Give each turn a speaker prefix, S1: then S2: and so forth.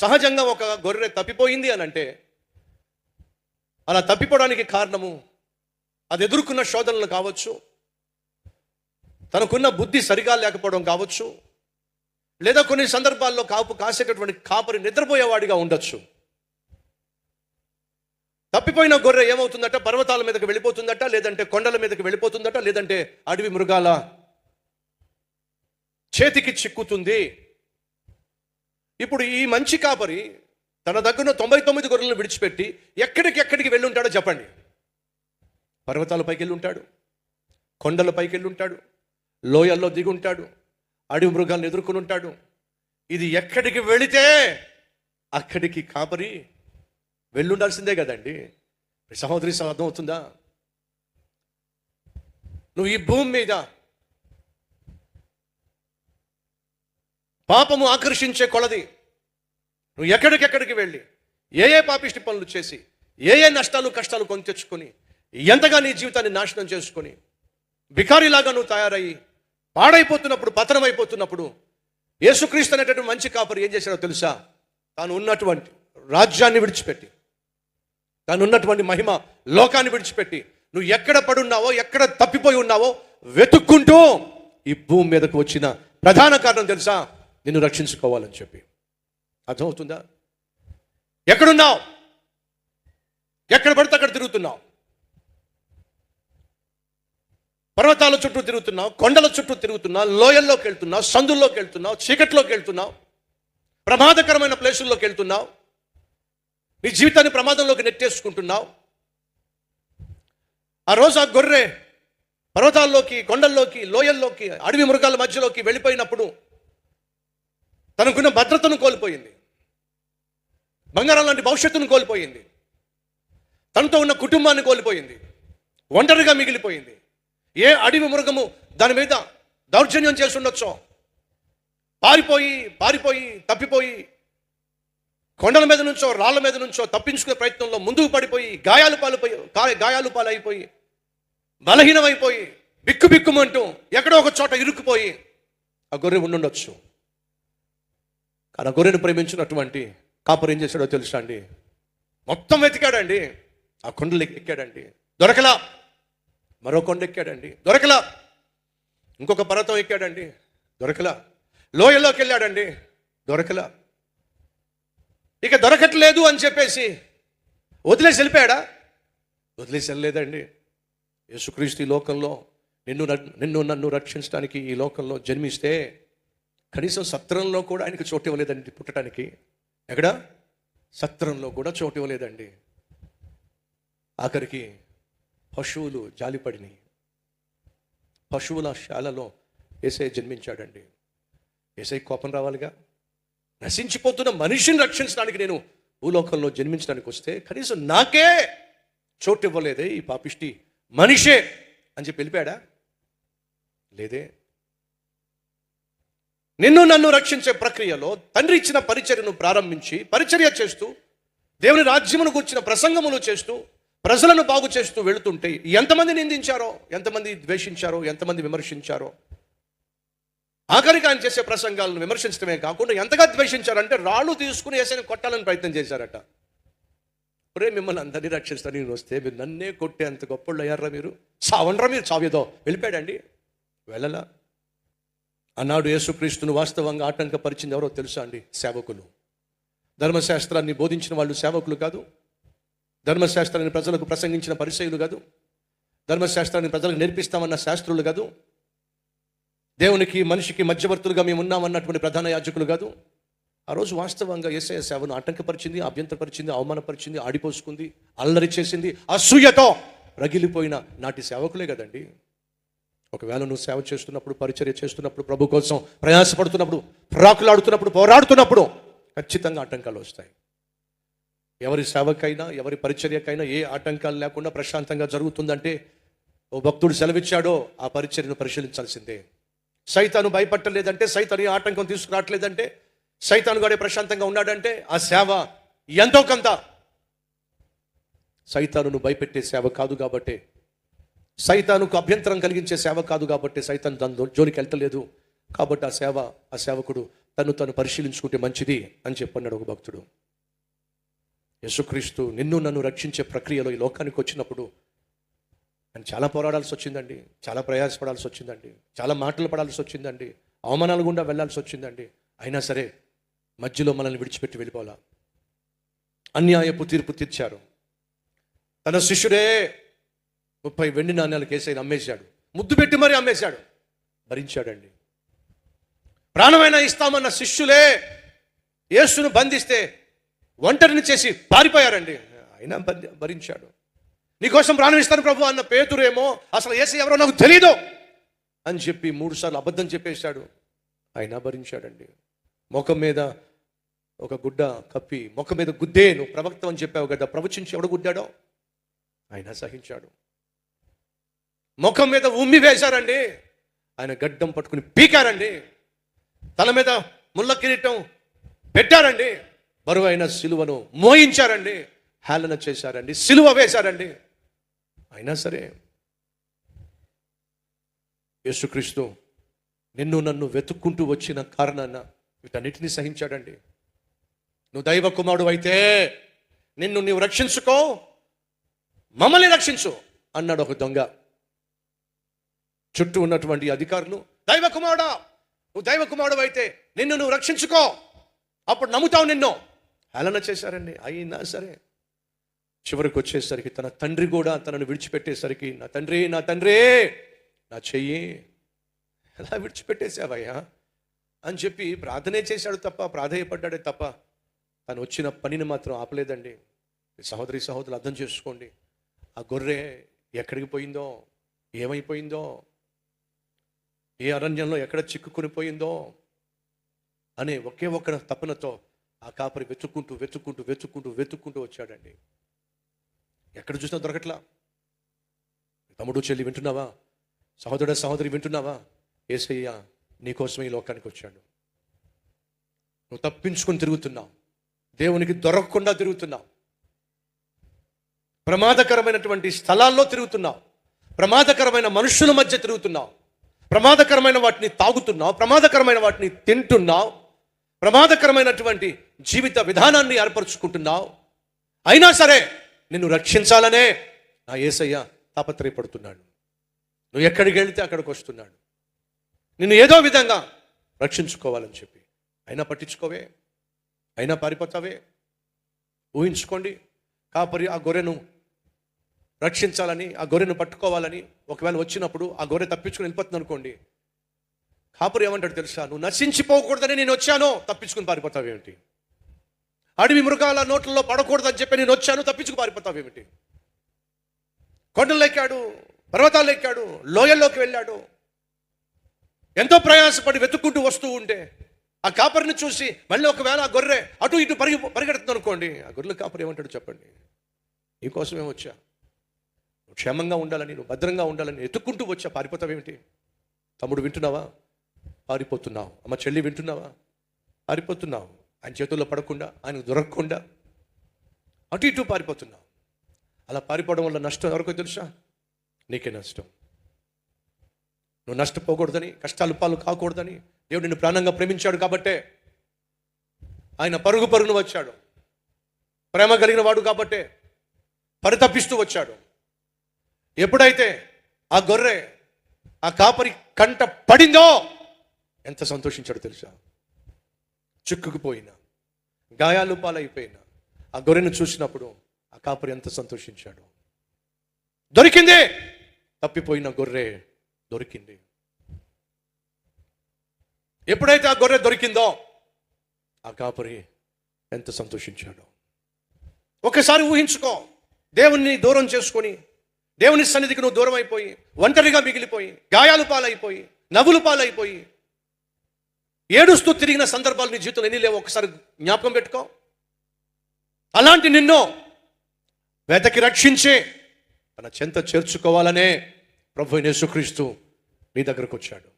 S1: సహజంగా ఒక గొర్రె తప్పిపోయింది అని అంటే అలా తప్పిపోవడానికి కారణము అది ఎదుర్కొన్న శోధనలు కావచ్చు, తనకున్న బుద్ధి సరిగా లేకపోవడం కావచ్చు, లేదా కొన్ని సందర్భాల్లో కాపు కాసేటటువంటి కాపరి నిద్రపోయేవాడిగా ఉండొచ్చు. తప్పిపోయిన గొర్రె ఏమవుతుందట? పర్వతాల మీదకి వెళ్ళిపోతుందట, లేదంటే కొండల మీదకి వెళ్ళిపోతుందట, లేదంటే అడవి మృగాల చేతికి చిక్కుతుంది. ఇప్పుడు ఈ మంచి కాపరి తన దగ్గర 99 గొర్రెలను విడిచిపెట్టి ఎక్కడికి వెళ్ళి ఉంటాడో చెప్పండి. పర్వతాలపైకి వెళ్ళి ఉంటాడు, కొండలపైకి వెళ్ళి ఉంటాడు, లోయల్లో దిగి ఉంటాడు, అడవి మృగాలను ఎదుర్కొని ఉంటాడు. ఇది ఎక్కడికి వెళితే అక్కడికి కాపరి వెళ్ళుండాల్సిందే కదండి. సహోదరి అర్థమవుతుందా? నువ్వు ఈ భూమి మీద పాపము ఆకర్షించే కొలది నువ్వు ఎక్కడికి వెళ్ళి ఏ పాపిష్టి పనులు చేసి ఏ నష్టాలు కష్టాలు కొని తెచ్చుకొని ఎంతగా నీ జీవితాన్ని నాశనం చేసుకొని బికారిలాగా నువ్వు తయారయ్యి పాడైపోతున్నప్పుడు, పతనమైపోతున్నప్పుడు యేసుక్రీస్తు అనేటటువంటి మంచి కాపరి ఏం చేశాడో తెలుసా? తాను ఉన్నటువంటి రాజ్యాన్ని విడిచిపెట్టి, తాను ఉన్నటువంటి మహిమ లోకాన్ని విడిచిపెట్టి నువ్వు ఎక్కడ పడున్నావో, ఎక్కడ తప్పిపోయి ఉన్నావో వెతుక్కుంటూ ఈ భూమి మీదకు వచ్చిన ప్రధాన కారణం తెలుసా? నిన్ను రక్షించుకోవాలని చెప్పి. అర్థమవుతుందా? ఎక్కడున్నావు? ఎక్కడ పడితే అక్కడ తిరుగుతున్నావు. పర్వతాల చుట్టూ తిరుగుతున్నావు, కొండల చుట్టూ తిరుగుతున్నావు, లోయల్లోకి వెళ్తున్నావు, సందుల్లోకి వెళ్తున్నావు, చీకట్లోకి వెళ్తున్నావు, ప్రమాదకరమైన ప్లేసుల్లోకి వెళ్తున్నావు, నీ జీవితాన్ని ప్రమాదంలోకి నెట్టేసుకుంటున్నావు. ఆ రోజు ఆ గొర్రె పర్వతాల్లోకి, కొండల్లోకి, లోయల్లోకి, అడవి మృగాల మధ్యలోకి వెళ్ళిపోయినప్పుడు తనకున్న భద్రతను కోల్పోయింది, బంగారం లాంటి భవిష్యత్తును కోల్పోయింది, తనతో ఉన్న కుటుంబాన్ని కోల్పోయింది, ఒంటరిగా మిగిలిపోయింది. ఏ అడవి మృగము దాని మీద దౌర్జన్యం చేసి ఉండొచ్చో, పారిపోయి తప్పిపోయి కొండల మీద నుంచో రాళ్ళ మీద నుంచో తప్పించుకునే ప్రయత్నంలో ముందుకు పడిపోయి గాయాలు పాలైపోయి బలహీనమైపోయి బిక్కుమంటూ ఎక్కడో ఒక చోట ఇరుక్కుపోయి ఆ గొర్రె ఉండుండొచ్చు. కానీ ఆ గొర్రెను ప్రేమించినటువంటి కాపరి ఏం చేశాడో తెలుసా అండి? మొత్తం వెతికాడండి. ఆ కొండలు ఎక్కాడండి, దొరకలా. మరో కొండ ఎక్కాడండి, దొరకలా. ఇంకొక పర్వతం ఎక్కాడండి, దొరకలా. లోయల్లోకి వెళ్ళాడండి, దొరకలా. ఇక దొరకట్లేదు అని చెప్పేసి వదిలేసి వెళ్ళిపోయాడా? వదిలేసి వెళ్ళలేదండి. యేసుక్రీస్తు ఈ లోకంలో నన్ను రక్షించడానికి ఈ లోకంలో జన్మిస్తే కనీసం సత్రంలో కూడా ఆయనకు చోటు ఇవ్వలేదండి పుట్టడానికి. ఎక్కడ? సత్రంలో కూడా చోటు ఇవ్వలేదండి. ఆఖరికి పశువులు జాలిపడినాయి. పశువుల శాలలో యేసయ్య జన్మించాడండి. యేసయ్య కోపం రావాలిగా. నశించిపోతున్న మనిషిని రక్షించడానికి నేను భూలోకంలో జన్మించడానికి వస్తే కనీసం నాకే చోటు ఇవ్వలేదే ఈ పాపిష్టి మనిషే అని చెప్పి వెళ్ళిపోయాడా? లేదే. నన్ను రక్షించే ప్రక్రియలో తండ్రి ఇచ్చిన పరిచర్యను ప్రారంభించి పరిచర్య చేస్తూ దేవుని రాజ్యమును కూర్చిన ప్రసంగములు చేస్తూ ప్రజలను బాగు చేస్తూ వెళుతుంటే ఎంతమంది నిందించారో, ఎంతమంది ద్వేషించారో, ఎంతమంది విమర్శించారో. ఆఖరికి ఆయన చేసే ప్రసంగాలను విమర్శించడమే కాకుండా ఎంతగా ద్వేషించారంటే రాళ్ళు తీసుకుని యేసయ్యను కొట్టాలని ప్రయత్నం చేశారట. ఒరే, మిమ్మల్ని అందరినీ రక్షిస్తాను నేను వస్తే మీరు నన్నే కొట్టే అంత గొప్పళ్ళు అయ్యారా? మీరు చావండ్రా, మీరు చావేదో. వెళ్ళిపోయాడండి, వెళ్ళలా. అన్నాడు యేసుక్రీస్తును వాస్తవంగా ఆటంకపరిచింది ఎవరో తెలుసా అండి? సేవకులు. ధర్మశాస్త్రాన్ని బోధించిన వాళ్ళు సేవకులు కాదు. ధర్మశాస్త్రాన్ని ప్రజలకు ప్రసంగించిన పరిసయ్యులు కాదు. ధర్మశాస్త్రాన్ని ప్రజలకు నేర్పిస్తామన్న శాస్త్రులు కాదు. దేవునికి మనిషికి మధ్యవర్తులుగా మేము ఉన్నామన్నటువంటి ప్రధాన యాజకులు కాదు. ఆ రోజు వాస్తవంగా యేసయ్య సేవను ఆటంకపరిచింది, అభ్యంతరపరిచింది, అవమానపరిచింది, ఆడిపోసుకుంది, అల్లరి చేసింది, అసూయతో రగిలిపోయిన నాటి సేవకులే కదండి. ఒకవేళ నువ్వు సేవ చేస్తున్నప్పుడు, పరిచర్య చేస్తున్నప్పుడు, ప్రభు కోసం ప్రయాసపడుతున్నప్పుడు, ప్రాకులాడుతున్నప్పుడు, పోరాడుతున్నప్పుడు ఖచ్చితంగా ఆటంకాలు వస్తాయి. ఎవరి సేవకైనా, ఎవరి పరిచర్యకైనా ఏ ఆటంకాలు లేకుండా ప్రశాంతంగా జరుగుతుందంటే ఓ భక్తుడు సెలవిచ్చాడో ఆ పరిచర్యను పరిశీలించాల్సిందే. సైతాను భయపట్టలేదంటే, సైతాను ఆటంకం తీసుకురావట్లేదంటే, సైతాను గాడే ప్రశాంతంగా ఉన్నాడంటే ఆ సేవ ఎంతో కొంత సైతానును భయపెట్టే సేవ కాదు కాబట్టి, సైతానుకు అభ్యంతరం కలిగించే సేవ కాదు కాబట్టి, సైతాను దాని జోలికి వెళ్తలేదు కాబట్టి ఆ సేవకుడు తను పరిశీలించుకుంటే మంచిది అని చెప్పన్నాడు ఒక భక్తుడు. యేసుక్రీస్తు నిన్ను నన్ను రక్షించే ప్రక్రియలో ఈ లోకానికి వచ్చినప్పుడు ఆయన చాలా పోరాడాల్సి వచ్చిందండి, చాలా ప్రయాసపడాల్సి వచ్చిందండి, చాలా మాటలు పడాల్సి వచ్చిందండి, అవమానాలు గుండా వెళ్ళాల్సి వచ్చిందండి. అయినా సరే మధ్యలో మనల్ని విడిచిపెట్టి వెళ్ళిపోవాలా. అన్యాయపు తీర్పు తీర్చారు. తన శిష్యుడే 30 వెండి నాణ్యాలు కేసైనా అమ్మేశాడు, ముద్దు పెట్టి మరీ అమ్మేశాడు, భరించాడండి. ప్రాణమైనా ఇస్తామన్న శిష్యులే యేసును బంధిస్తే ఒంటరిని చేసి పారిపోయారండి, అయినా భరించాడు. నీకోసం ప్రాణం ఇస్తాను ప్రభు అన్న పేతురేమో అసలు యేసు ఎవరో నాకు తెలీదు అని చెప్పి 3 సార్లు అబద్ధం చెప్పేశాడు, అయినా భరించాడండి. ముఖం మీద ఒక గుడ్డ కప్పి ముఖం మీద గుద్దే నువ్వు ప్రవక్త అని చెప్పావు కదా, ప్రవచించి ఎవడు గుద్దాడో అయినా సహించాడు. ముఖం మీద ఉమ్మి వేశారండి, ఆయన గడ్డం పట్టుకుని పీకారండి. తల మీద ముళ్ళ కిరీటం పెట్టారండి, బరువైన సిలువను మోయించారండి, హేళన చేశారండి, సిలువ వేశారండి. అయినా సరే యేసుక్రీస్తు నిన్ను నన్ను వెతుక్కుంటూ వచ్చిన కారణాన వీటన్నిటినీ సహించాడండి. నువ్వు దైవ కుమారుడు అయితే నిన్ను నీవు రక్షించుకో, మమ్మల్ని రక్షించు అన్నాడు ఒక దొంగ. చుట్టూ ఉన్నటువంటి అధికారులు, దైవ కుమారుడా, నువ్వు దైవ కుమారుడు అయితే నిన్ను నువ్వు రక్షించుకో, అప్పుడు నమ్ముతావు నిన్ను, హేళన చేశారండి. అయినా సరే చివరికి వచ్చేసరికి తన తండ్రి కూడా తనను విడిచిపెట్టేసరికి, నా తండ్రి నా తండ్రి నా చెయ్యి ఎలా విడిచిపెట్టేశావయ్యా అని చెప్పి ప్రార్థనే చేశాడు తప్ప, ప్రాధేయపడ్డాడే తప్ప తను వచ్చిన పనిని మాత్రం ఆపలేదండి. సహోదరులు అర్థం చేసుకోండి, ఆ గొర్రె ఎక్కడికి పోయిందో, ఏమైపోయిందో, ఏ అరణ్యంలో ఎక్కడ చిక్కుకొని పోయిందో అనే ఒకే ఒక్క తపనతో ఆ కాపరి వెతుక్కుంటూ వచ్చాడండి. ఎక్కడ చూసినా దొరకట్లా. తమ్ముడు చెల్లి వింటున్నావా, సహోదరి వింటున్నావా, యేసయ్య నీకోసమే ఈ లోకానికి వచ్చాడు. నువ్వు తప్పించుకొని తిరుగుతున్నావు, దేవునికి దొరకకుండా తిరుగుతున్నావు, ప్రమాదకరమైనటువంటి స్థలాల్లో తిరుగుతున్నావు, ప్రమాదకరమైన మనుషుల మధ్య తిరుగుతున్నావు, ప్రమాదకరమైన వాటిని తాగుతున్నావు, ప్రమాదకరమైన వాటిని తింటున్నావు, ప్రమాదకరమైనటువంటి జీవిత విధానాన్ని ఏర్పరచుకుంటున్నావు. అయినా సరే నిన్ను రక్షించాలనే నా యేసయ్య తాపత్రయపడుతున్నాడు. నువ్వు ఎక్కడికి వెళితే అక్కడికి వస్తున్నాడు, నిన్ను ఏదో విధంగా రక్షించుకోవాలని చెప్పి. అయినా పట్టించుకోవే, అయినా పారిపోతావే. ఊహించుకోండి, కాపరి ఆ గొర్రెను రక్షించాలని, ఆ గొర్రెను పట్టుకోవాలని ఒకవేళ వచ్చినప్పుడు ఆ గొర్రె తప్పించుకుని వెళ్ళిపోతుంది అనుకోండి, కాపరి ఏమంటాడు తెలుసా, నువ్వు నశించిపోకూడదని నేను వచ్చాను, తప్పించుకుని పారిపోతావేమిటి? అడవి మృగాల నోట్లలో పడకూడదని చెప్పి నేను వచ్చాను, తప్పించుకు పారిపోతావేమిటి? కొండలు ఎక్కాడు, పర్వతాలు ఎక్కాడు, లోయల్లోకి వెళ్ళాడు, ఎంతో ప్రయాసపడి వెతుక్కుంటూ వస్తూ ఉంటే ఆ కాపరిని చూసి మళ్ళీ ఒకవేళ ఆ గొర్రె అటు ఇటు పరిగెడుతుంది అనుకోండి, ఆ గొర్రెల కాపరి ఏమంటాడు చెప్పండి, నీకోసమే వచ్చా, నువ్వు క్షేమంగా ఉండాలని, నువ్వు భద్రంగా ఉండాలని ఎత్తుక్కుంటూ వచ్చా, పారిపోతావేమిటి? తమ్ముడు వింటున్నావా, పారిపోతున్నావు. అమ్మ చెల్లి వింటున్నావా, పారిపోతున్నావు. ఆయన చేతుల్లో పడకుండా, ఆయనకు దొరకకుండా అటు ఇటు పారిపోతున్నావు. అలా పారిపోవడం వల్ల నష్టం ఎవరికో తెలుసా? నీకే నష్టం. నువ్వు నష్టపోకూడదని, కష్టాలు పాలు కాకూడదని దేవుడు నిన్ను ప్రాణంగా ప్రేమించాడు కాబట్టే ఆయన పరుగును వచ్చాడు. ప్రేమ కలిగిన వాడు కాబట్టే పరితపిస్తూ వచ్చాడు. ఎప్పుడైతే ఆ గొర్రె ఆ కాపరి కంట పడిందో ఎంత సంతోషించాడు తెలుసా? చిక్కుకుపోయినా, గాయాలు పాలైపోయినా ఆ గొర్రెను చూసినప్పుడు ఆ కాపరి ఎంత సంతోషించాడు. దొరికింది, తప్పిపోయిన గొర్రె దొరికింది. ఎప్పుడైతే ఆ గొర్రె దొరికిందో ఆ కాపరి ఎంత సంతోషించాడు. ఒకసారి ఊహించుకో, దేవుణ్ణి దూరం చేసుకొని, దేవుని సన్నిధికి నువ్వు దూరం అయిపోయి, ఒంటరిగా మిగిలిపోయి, గాయాలు పాలైపోయి, నవ్వులు పాలైపోయి, ఏడుస్తూ తిరిగిన సందర్భాలు నీ జీవితంలో ఎన్ని లేవు? ఒకసారి జ్ఞాపకం పెట్టుకో. అలాంటి నిన్ను వెతకి రక్షించి తన చెంత చేర్చుకోవాలనే ప్రభువైన యేసుక్రీస్తు నీ దగ్గరకు వచ్చాడు.